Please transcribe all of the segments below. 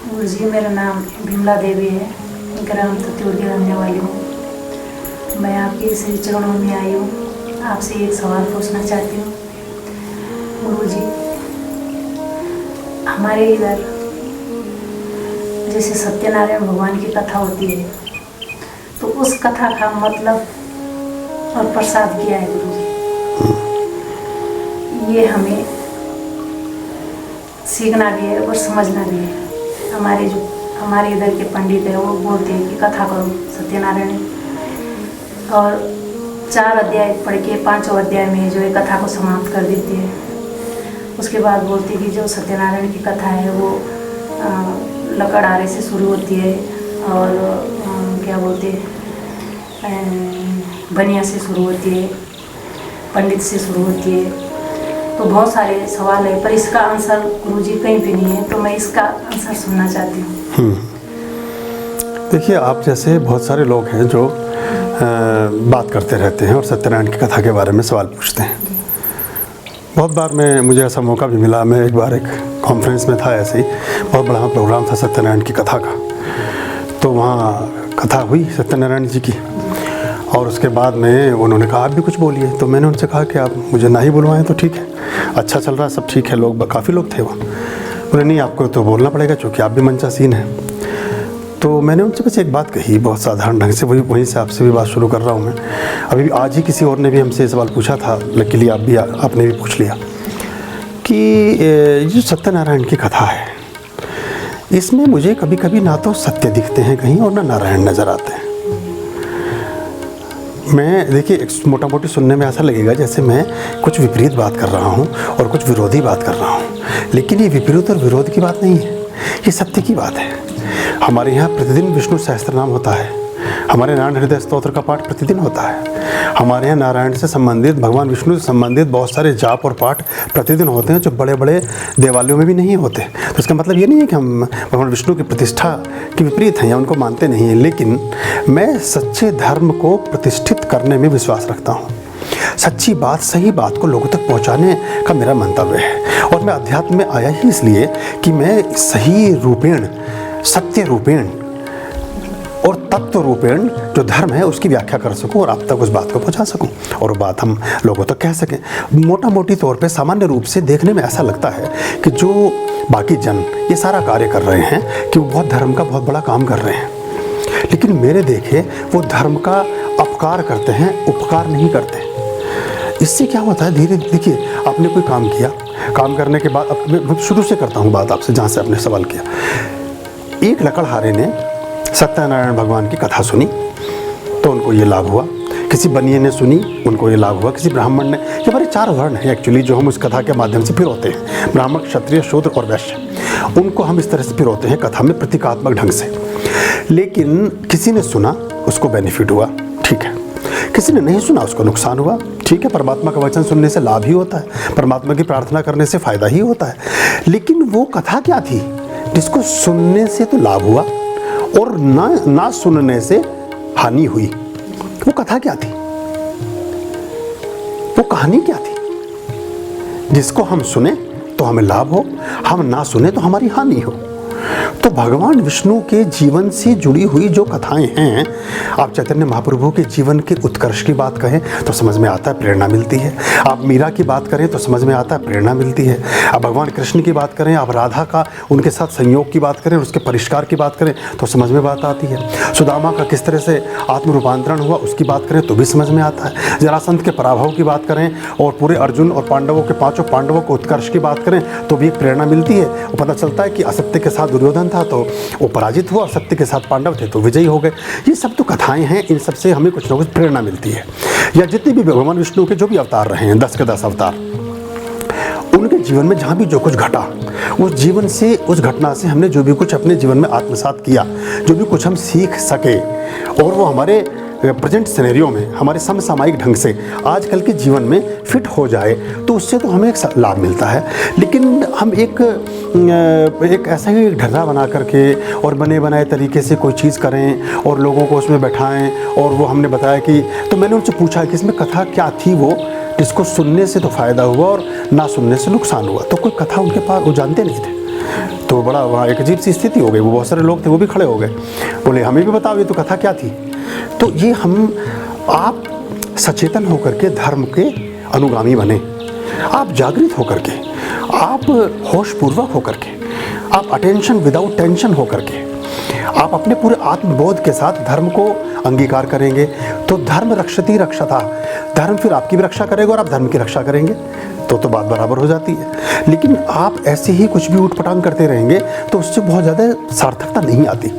गुरुजी, मेरा नाम विमला देवी है, ग्राम तत्यूर की रहने वाली हूँ। मैं आपके श्री चरणों में आई हूँ। आपसे एक सवाल पूछना चाहती हूँ। गुरुजी, हमारे इधर जैसे सत्यनारायण भगवान की कथा होती है, तो उस कथा का मतलब और प्रसाद क्या है गुरुजी? ये हमें सीखना भी है और समझना भी है। हमारे इधर के पंडित है, वो बोलते हैं कि कथा करो सत्यनारायण, और 4 अध्याय पढ़ के 5वें अध्याय में जो है कथा को समाप्त कर देते हैं। उसके बाद बोलते हैं कि जो सत्यनारायण की कथा है वो लकड़हारे से शुरू होती है और क्या बोलते हैं, बनिया से शुरू होती है, पंडित से शुरू होती है। तो बहुत सारे सवाल है, पर इसका आंसर गुरुजी कहीं पे नहीं है, तो मैं इसका आंसर सुनना चाहती हूँ। देखिए, आप जैसे बहुत सारे लोग हैं जो बात करते रहते हैं और सत्यनारायण की कथा के बारे में सवाल पूछते हैं। बहुत बार मुझे ऐसा मौका भी मिला। मैं एक बार एक कॉन्फ्रेंस में था, ऐसे ही बहुत बड़ा प्रोग्राम था सत्यनारायण की कथा का। तो वहाँ कथा हुई सत्यनारायण जी की, और उसके बाद में उन्होंने कहा आप भी कुछ बोलिए। तो मैंने उनसे कहा कि आप मुझे ना ही बुलवाएं तो ठीक है, अच्छा चल रहा है, सब ठीक है, लोग काफ़ी लोग थे वहाँ। बोले नहीं, आपको तो बोलना पड़ेगा क्योंकि आप भी मंचासीन हैं। तो मैंने उनसे बस एक बात कही बहुत साधारण ढंग से, वहीं से आपसे भी बात शुरू कर रहा हूँ मैं। अभी आज ही किसी और ने भी हमसे सवाल पूछा था, लकीली आपने भी पूछ लिया कि ये जो सत्यनारायण की कथा है, इसमें मुझे कभी कभी ना तो सत्य दिखते हैं कहीं और ना नारायण नज़र आते हैं। मैं देखिए, मोटा मोटी सुनने में ऐसा लगेगा जैसे मैं कुछ विपरीत बात कर रहा हूँ और कुछ विरोधी बात कर रहा हूँ, लेकिन ये विपरीत और विरोध की बात नहीं है, ये सत्य की बात है। हमारे यहाँ प्रतिदिन विष्णु सहस्त्रनाम होता है, हमारे नारायण हृदय स्तोत्र का पाठ प्रतिदिन होता है, हमारे यहाँ नारायण से संबंधित, भगवान विष्णु से संबंधित बहुत सारे जाप और पाठ प्रतिदिन होते हैं जो बड़े बड़े देवालयों में भी नहीं होते। तो इसका मतलब ये नहीं है कि हम भगवान विष्णु की प्रतिष्ठा के विपरीत हैं या उनको मानते नहीं हैं, लेकिन मैं सच्चे धर्म को प्रतिष्ठित करने में विश्वास रखता हूँ। सच्ची बात, सही बात को लोगों तक पहुँचाने का मेरा मंतव्य है। और मैं अध्यात्म में आया ही इसलिए कि मैं सही रूपेण, सत्य रूपेण और तत्व रूपेण जो धर्म है उसकी व्याख्या कर सकूं और आप तक उस बात को पहुंचा सकूं और वो बात हम लोगों तक कह सकें। मोटा मोटी तौर पे सामान्य रूप से देखने में ऐसा लगता है कि जो बाकी जन ये सारा कार्य कर रहे हैं कि वो बहुत धर्म का बहुत बड़ा काम कर रहे हैं, लेकिन मेरे देखे वो धर्म का अपकार करते हैं, उपकार नहीं करते। इससे क्या होता है, धीरे देखिए, आपने कोई काम किया, काम करने के बाद, अब मैं शुरू से करता हूँ बात आपसे जहाँ से आपने सवाल किया। एक लकड़हारे ने सत्यनारायण भगवान की कथा सुनी तो उनको ये लाभ हुआ, किसी बनिए ने सुनी उनको ये लाभ हुआ, किसी ब्राह्मण ने, ये हमारे 4 वर्ण हैं एक्चुअली जो हम उस कथा के माध्यम से पिरोते हैं, ब्राह्मण, क्षत्रिय, शूद्र और वैश्य, उनको हम इस तरह से पिरोते हैं कथा में प्रतीकात्मक ढंग से। लेकिन किसी ने सुना उसको बेनिफिट हुआ, ठीक है, किसी ने नहीं सुना उसको नुकसान हुआ, ठीक है। परमात्मा का वचन सुनने से लाभ ही होता है, परमात्मा की प्रार्थना करने से फ़ायदा ही होता है। लेकिन वो कथा क्या थी जिसको सुनने से तो लाभ हुआ और ना सुनने से हानि हुई? वो कथा क्या थी, वो कहानी क्या थी? जिसको हम सुने तो हमें लाभ हो, हम ना सुने तो हमारी हानि हो। तो भगवान विष्णु के जीवन से जुड़ी हुई जो कथाएं हैं, आप चैतन्य महाप्रभु के जीवन के उत्कर्ष की बात कहें तो समझ में आता है, प्रेरणा मिलती है। आप मीरा की बात करें तो समझ में आता है, प्रेरणा मिलती है। आप भगवान कृष्ण की बात करें, आप राधा का, उनके साथ संयोग की बात करें, उसके परिष्कार की बात करें तो समझ में बात आती है। सुदामा का किस तरह से आत्म रूपांतरण हुआ उसकी बात करें तो भी समझ में आता है। जरासंध के पराभव की बात करें और पूरे अर्जुन और पांडवों के 5 पांडवों को उत्कर्ष की बात करें तो भी एक प्रेरणा मिलती है। वो पता चलता है कि असत्य के साथ दुर्योधन था तो वो पराजित हुआ और सत्य के साथ पांडव थे तो विजयी हो गए। ये सब तो कथाएं हैं, इन सब से हमें कुछ ना कुछ प्रेरणा मिलती है। या जितने भी भगवान विष्णु के जो भी अवतार रहे हैं, 10 के 10 अवतार, उनके जीवन में जहाँ भी जो कुछ घटा, उस जीवन से, उस घटना से हमने जो भी कुछ अपने जीवन में आत्मसात किया, जो भी कुछ हम सीख सके और वो हमारे प्रेजेंट सिनेरियो में, हमारे समसामयिक ढंग से आजकल के जीवन में फिट हो जाए तो उससे तो हमें एक लाभ मिलता है। लेकिन हम एक ऐसा ही ढर्रा बना करके और बने बनाए तरीके से कोई चीज़ करें और लोगों को उसमें बैठाएं और वो हमने बताया कि, तो मैंने उनसे पूछा कि इसमें कथा क्या थी वो जिसको सुनने से तो फ़ायदा हुआ और ना सुनने से नुकसान हुआ। तो कोई कथा उनके पास वो जानते नहीं थे। तो बड़ा वहाँ एक अजीब सी स्थिति हो गई। वो बहुत सारे लोग थे, वो भी खड़े हो गए, बोले हमें भी बताओ ये तो कथा क्या थी। तो ये आप सचेतन होकर के धर्म के अनुगामी बने, आप जागृत होकर के, आप होशपूर्वक होकर के, आप अटेंशन विदाउट टेंशन होकर के, आप अपने पूरे आत्मबोध के साथ धर्म को अंगीकार करेंगे तो धर्म रक्षति रक्षता, धर्म फिर आपकी भी रक्षा करेगा और आप धर्म की रक्षा करेंगे, तो बात बराबर हो जाती है। लेकिन आप ऐसे ही कुछ भी उठपटांग करते रहेंगे तो उससे बहुत ज़्यादा सार्थकता नहीं आती।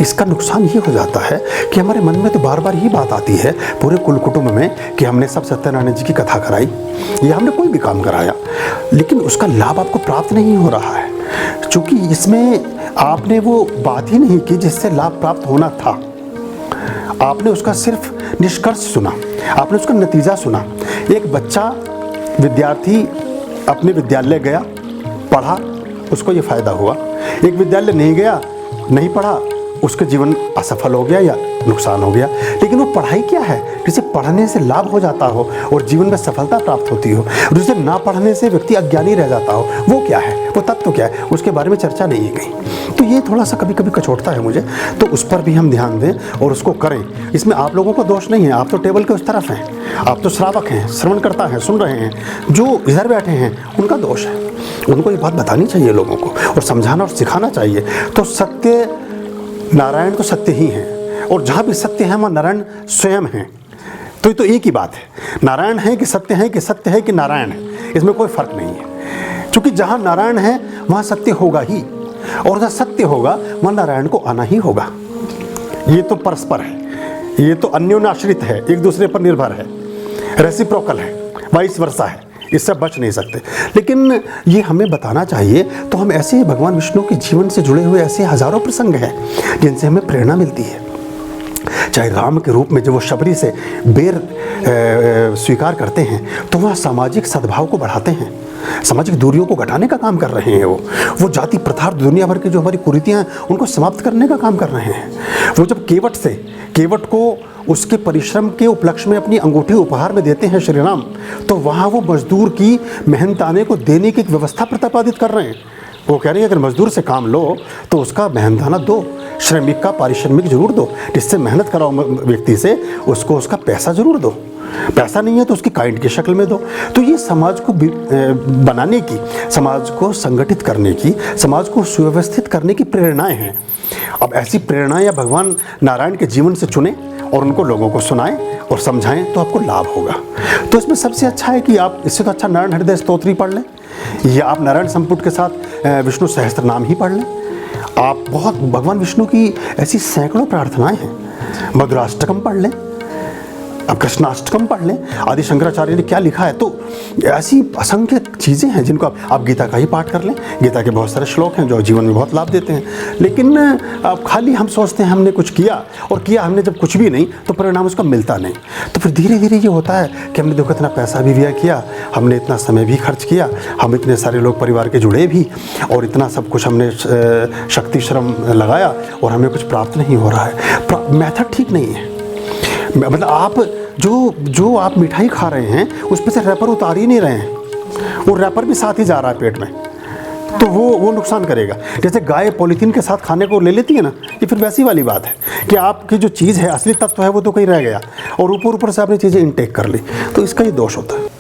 इसका नुकसान ये हो जाता है कि हमारे मन में तो बार बार ये बात आती है पूरे कुल कुटुंब में कि हमने सब सत्यनारायण जी की कथा कराई या हमने कोई भी काम कराया, लेकिन उसका लाभ आपको प्राप्त नहीं हो रहा है, क्योंकि इसमें आपने वो बात ही नहीं की जिससे लाभ प्राप्त होना था। आपने उसका सिर्फ निष्कर्ष सुना, आपने उसका नतीजा सुना। एक बच्चा विद्यार्थी अपने विद्यालय गया, पढ़ा, उसको ये फ़ायदा हुआ। एक विद्यालय नहीं गया, नहीं पढ़ा, उसका जीवन असफल हो गया या नुकसान हो गया। लेकिन वो पढ़ाई क्या है जिसे पढ़ने से लाभ हो जाता हो और जीवन में सफलता प्राप्त होती हो, और जिसे ना पढ़ने से व्यक्ति अज्ञानी रह जाता हो, वो क्या है, वो तत्व क्या है, उसके बारे में चर्चा नहीं है कहीं। तो ये थोड़ा सा कभी कभी कचोटता है मुझे, तो उस पर भी हम ध्यान दें और उसको करें। इसमें आप लोगों का दोष नहीं है, आप तो टेबल के उस तरफ हैं, आप तो श्रावक हैं, श्रवणकर्ता हैं, सुन रहे हैं। जो इधर बैठे हैं उनका दोष है, उनको ये बात बतानी चाहिए लोगों को और समझाना और सिखाना चाहिए। तो सत्य, नारायण तो सत्य ही हैं, और जहाँ भी सत्य है वहाँ नारायण स्वयं हैं। तो ये तो एक ही बात है, नारायण है कि सत्य है, कि सत्य है कि नारायण है, इसमें कोई फर्क नहीं है। क्योंकि जहाँ नारायण है वहाँ सत्य होगा ही, और जहाँ सत्य होगा वहाँ नारायण को आना ही होगा। ये तो परस्पर है, ये तो अन्योन्याश्रित है, एक दूसरे पर निर्भर है, रेसिप्रोकल है, वाइस वर्सा है, इससे बच नहीं सकते। लेकिन ये हमें बताना चाहिए। तो हम ऐसे ही भगवान विष्णु के जीवन से जुड़े हुए ऐसे हजारों प्रसंग हैं जिनसे हमें प्रेरणा मिलती है। चाहे राम के रूप में जब वो शबरी से बेर स्वीकार करते हैं तो वह सामाजिक सद्भाव को बढ़ाते हैं, सामाजिक दूरियों को घटाने का काम कर रहे हैं। वो जाति प्रथा दुनिया भर की जो हमारी कुरीतियाँ हैं उनको समाप्त करने का काम कर रहे हैं। वो जब केवट को उसके परिश्रम के उपलक्ष्य में अपनी अंगूठी उपहार में देते हैं श्री राम, तो वहाँ वो मजदूर की मेहनताने को देने की एक व्यवस्था प्रतिपादित कर रहे हैं। वो कह रहे हैं अगर मजदूर से काम लो तो उसका मेहनताना दो, श्रमिक का पारिश्रमिक जरूर दो, जिससे मेहनत कराओ व्यक्ति से उसको उसका पैसा जरूर दो, पैसा नहीं है तो उसकी काइंड की शक्ल में दो। तो ये समाज को बनाने की, समाज को संगठित करने की, समाज को सुव्यवस्थित करने की प्रेरणाएं हैं। अब ऐसी प्रेरणाएं या भगवान नारायण के जीवन से चुनें और उनको लोगों को सुनाएं और समझाएं तो आपको लाभ होगा। तो इसमें सबसे अच्छा है कि आप इससे तो अच्छा नारायण हृदय स्तोत्री पढ़ लें, या आप नारायण संपुट के साथ विष्णु सहस्त्र नाम ही पढ़ लें। आप बहुत भगवान विष्णु की ऐसी सैकड़ों प्रार्थनाएं हैं, मधुराष्टकम पढ़ लें, अब कृष्णाष्टकम पढ़ लें, आदि शंकराचार्य ने क्या लिखा है। तो ऐसी असंख्य चीज़ें हैं जिनको आप गीता का ही पाठ कर लें। गीता के बहुत सारे श्लोक हैं जो जीवन में बहुत लाभ देते हैं। लेकिन अब खाली हम सोचते हैं हमने कुछ किया, और किया हमने जब कुछ भी नहीं तो परिणाम उसका मिलता नहीं। तो फिर धीरे धीरे ये होता है कि हमने देखो इतना पैसा भी व्यय किया, हमने इतना समय भी खर्च किया, हम इतने सारे लोग परिवार के जुड़े भी, और इतना सब कुछ हमने शक्ति श्रम लगाया और हमें कुछ प्राप्त नहीं हो रहा है। मेथड ठीक नहीं है। मतलब आप जो आप मिठाई खा रहे हैं उस पर से रैपर उतार ही नहीं रहे हैं, वो रैपर भी साथ ही जा रहा है पेट में, तो वो नुकसान करेगा। जैसे गाय पॉलीथीन के साथ खाने को ले लेती है ना, ये फिर वैसी वाली बात है कि आपकी जो चीज़ है, असली तत्व है, वो तो कहीं रह गया और ऊपर से आपने चीज़ें इनटेक कर ली, तो इसका ये दोष होता है।